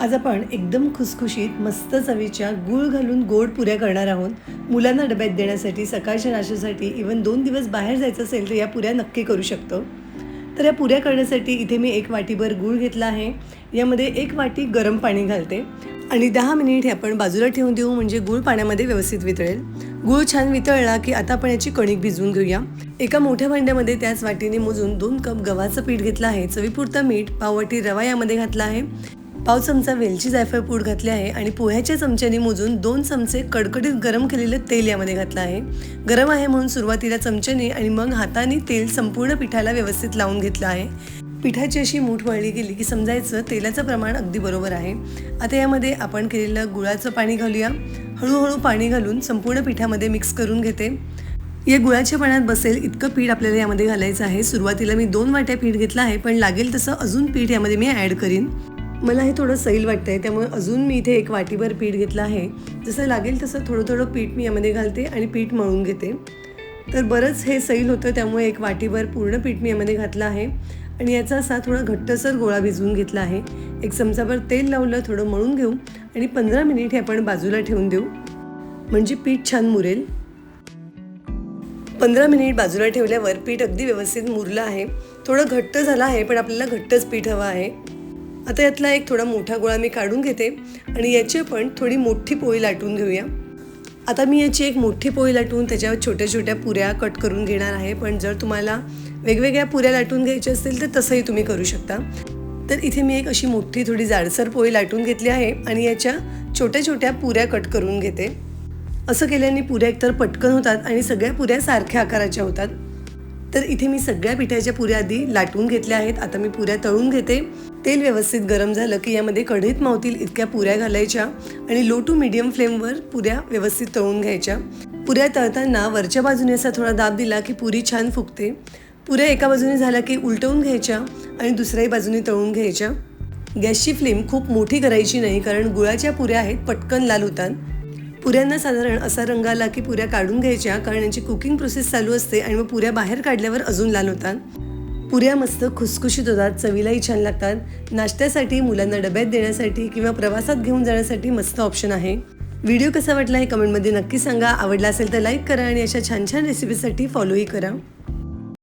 आज आपण एकदम खुसखुशीत मस्त चवीच्या गूळ घालून गोड पुऱ्या करणार आहोत. मुलांना डब्यात देण्यासाठी, सकाळच्या नाश्त्यासाठी, इवन 2 दिवस बाहेर जायचं असेल तर या पुऱ्या नक्की करू शकतो. तर या पुऱ्या करण्यासाठी इथे मी 1 वाटीभर गूळ घेतला आहे. यामध्ये 1 वाटी गरम पाणी घालते आणि 10 मिनिट हे आपण बाजूला ठेवून देऊ, म्हणजे गूळ पाण्यामध्ये व्यवस्थित वितळेल. गूळ छान वितळला की आता आपण याची कणिक भिजवून घेऊया. एका मोठ्या भांड्यामध्ये त्याच वाटीने मोजून 2 कप गव्हाचं पीठ घेतलं आहे. चवीपुरतं मीठ, पाव वाटी रवा यामध्ये घातला आहे. पाव चमचा वेलची जायफळ पूड घातली आहे आणि पोह्याच्या चमच्याने मोजून 2 चमचे कडकडीत गरम केलेलं तेल यामध्ये घातलं आहे. गरम आहे म्हणून सुरुवातीला चमच्याने आणि मग हाताने तेल संपूर्ण पिठाला व्यवस्थित लावून घेतलं आहे. पिठाची अशी मूठ वळली गेली की समजायचं तेलाचं प्रमाण अगदी बरोबर आहे. आता यामध्ये आपण केलेलं गुळाचं पाणी घालूया. हळूहळू पाणी घालून संपूर्ण पिठामध्ये मिक्स करून घेते. या गुळाच्या पाण्यात बसेल इतकं पीठ आपल्याला यामध्ये घालायचं आहे. सुरुवातीला मी 2 वाट्या पीठ घेतलं आहे, पण लागेल तसं अजून पीठ यामध्ये मी ॲड करीन. मला हे थोडं सैल वाटतं आहे, त्यामुळे अजून मी इथे 1 वाटीभर पीठ घेतलं आहे. जसं लागेल तसं थोडं थोडं पीठ मी यामध्ये घालते आणि पीठ मळून घेते. तर बरंच हे सैल होतं, त्यामुळे 1 वाटीभर पूर्ण पीठ मी यामध्ये घातलं आहे आणि याचा असा थोडा घट्टसर गोळा भिजवून घेतला आहे. 1 चमचाभर तेल लावलं, थोडं मळून घेऊ आणि 15 मिनिट हे आपण बाजूला ठेवून देऊ, म्हणजे पीठ छान मुरेल. 15 मिनिट बाजूला ठेवल्यावर पीठ अगदी व्यवस्थित मुरलं आहे. थोडं घट्ट झालं आहे, पण आपल्याला घट्टच पीठ हवं आहे. आता यातला एक थोडा मोठा गोळा मी काढून घेते आणि याची आपण थोडी मोठी पोळी लाटून घेऊया. आता मी याची एक मोठी पोळी लाटून त्याच्यावर छोट्या छोट्या पुऱ्या कट करून घेणार आहे. पण जर तुम्हाला वेगवेगळ्या पुऱ्या लाटून घ्यायच्या असतील तर तसंही तुम्ही करू शकता. तर इथे मी एक अशी मोठी थोडी जाडसर पोळी लाटून घेतली आहे आणि याच्या छोट्या छोट्या पुऱ्या कट करून घेते. असं केल्याने पुऱ्या एकतर पटकन होतात आणि सगळ्या पुऱ्या सारख्या आकाराच्या होतात. तर इथे मी सगळ्या पिठाच्या पुऱ्या आधी लाटून घेतल्या आहेत. आता मी पुऱ्या तळून घेते. तेल व्यवस्थित गरम झालं की यामध्ये कढईत मावतील इतक्या पुऱ्या घालायच्या आणि लो टू मीडियम फ्लेमवर पुऱ्या व्यवस्थित तळून घ्यायच्या. पुऱ्या तळताना वरच्या बाजूने असा थोडा दाब दिला की पुरी छान फुगते. पुऱ्या एका बाजूने झाल्या की उलटवून घ्यायच्या आणि दुसऱ्याही बाजूने तळून घ्यायच्या. गॅसची फ्लेम खूप मोठी करायची नाही, कारण गुळाच्या पुऱ्या आहेत, पटकन लाल होतात. पुऱ्यांना साधारण असा रंग आला की पुऱ्या काढून घ्यायच्या, कारण यांची कुकिंग प्रोसेस चालू असते आणि मग पुऱ्या बाहेर काढल्यावर अजून लाल होतात. पुऱ्या मस्त खुसखुशीत होतात, चवीलाही छान लागतात. नाश्त्यासाठी, मुलांना डब्यात देण्यासाठी किंवा प्रवासात घेऊन जाण्यासाठी मस्त ऑप्शन आहे. व्हिडिओ कसा वाटला हे कमेंटमध्ये नक्की सांगा. आवडला असेल तर लाईक करा आणि अशा छान छान रेसिपीसाठी फॉलोही करा.